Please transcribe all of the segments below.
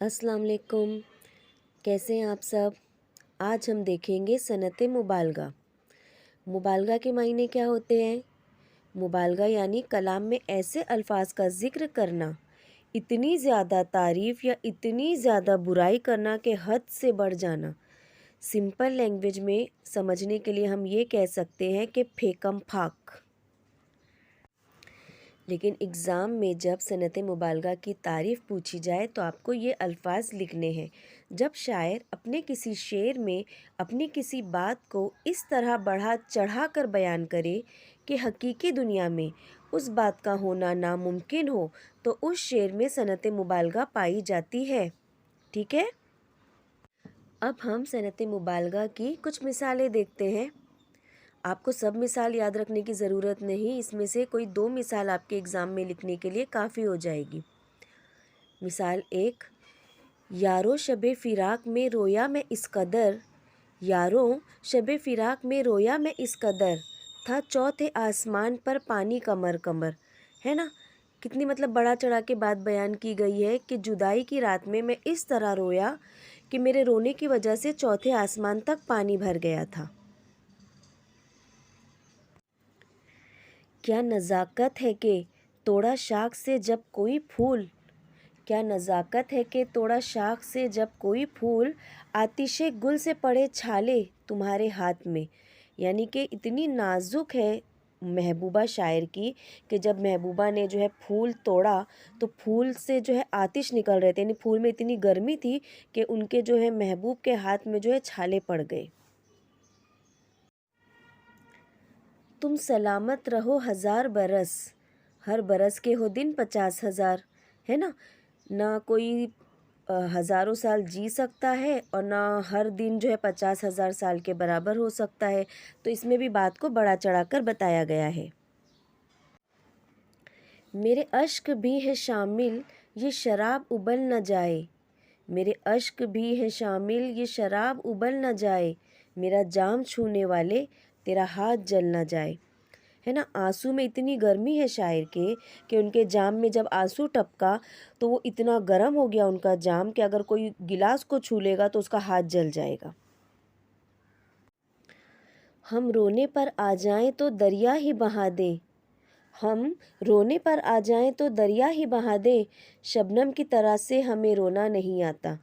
अस्सलाम वालेकुम। कैसे हैं आप सब। आज हम देखेंगे सनत मुबालगा। मुबालगा के मायने क्या होते हैं। मुबालगा यानी कलाम में ऐसे अल्फाज का ज़िक्र करना, इतनी ज़्यादा तारीफ़ या इतनी ज़्यादा बुराई करना कि हद से बढ़ जाना। सिंपल लैंग्वेज में समझने के लिए हम ये कह सकते हैं कि फेकम फाक। लेकिन एग्ज़ाम में जब सनत मुबालगा की तारीफ़ पूछी जाए तो आपको ये अल्फाज लिखने हैं। जब शायर अपने किसी शेर में अपनी किसी बात को इस तरह बढ़ा चढ़ा कर बयान करे कि हकीकी दुनिया में उस बात का होना नामुमकिन हो, तो उस शेर में सनत मुबालगा पाई जाती है। ठीक है, अब हम सनत मुबालगा की कुछ मिसालें देखते हैं। आपको सब मिसाल याद रखने की ज़रूरत नहीं, इसमें से कोई 2 मिसाल आपके एग्ज़ाम में लिखने के लिए काफ़ी हो जाएगी। मिसाल 1, यारो शबे फ़िराक में रोया मैं इस कदर, यारों शबे फ़िराक में रोया मैं इस कदर, था चौथे आसमान पर पानी कमर कमर। है ना, कितनी मतलब बड़ा चढ़ा के बात बयान की गई है कि जुदाई की रात में मैं इस तरह रोया कि मेरे रोने की वजह से चौथे आसमान तक पानी भर गया था। क्या नज़ाकत है कि तोड़ा शाख से जब कोई फूल, क्या नज़ाकत है कि तोड़ा शाख से जब कोई फूल, आतिशे गुल से पड़े छाले तुम्हारे हाथ में। यानी कि इतनी नाजुक है महबूबा शायर की कि जब महबूबा ने जो है फूल तोड़ा तो फूल से जो है आतिश निकल रहे थे, यानी फूल में इतनी गर्मी थी कि उनके जो है महबूब के हाथ में जो है छाले पड़ गए। तुम सलामत रहो 1000 बरस, हर बरस के हो दिन 50,000। है ना, ना कोई हज़ारों साल जी सकता है और ना हर दिन जो है 50,000 साल के बराबर हो सकता है। तो इसमें भी बात को बढ़ा चढ़ा कर बताया गया है। मेरे अश्क भी है शामिल ये शराब उबल न जाए, मेरे अश्क भी है शामिल ये शराब उबल न जाए, मेरा जाम छूने वाले तेरा हाथ जल न जाए। है ना, आंसू में इतनी गर्मी है शायर के कि उनके जाम में जब आंसू टपका तो वो इतना गर्म हो गया उनका जाम कि अगर कोई गिलास को छू लेगा तो उसका हाथ जल जाएगा। हम रोने पर आ जाएं तो दरिया ही बहा दे, हम रोने पर आ जाएं तो दरिया ही बहा दे, शबनम की तरह से हमें रोना नहीं आता।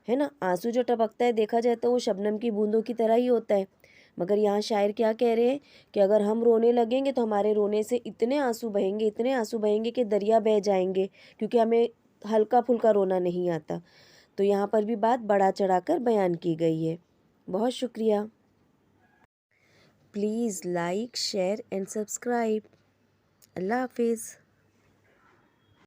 है ना, आंसू जो टपकता है देखा जाए तो वो शबनम की बूंदों की तरह ही होता है। मगर यहाँ शायर क्या कह रहे हैं कि अगर हम रोने लगेंगे तो हमारे रोने से इतने आंसू बहेंगे, इतने आंसू बहेंगे कि दरिया बह जाएंगे, क्योंकि हमें हल्का फुल्का रोना नहीं आता। तो यहाँ पर भी बात बढ़ा चढ़ा कर बयान की गई है। बहुत शुक्रिया। Please like, share and subscribe. अल्लाह हाफिज़।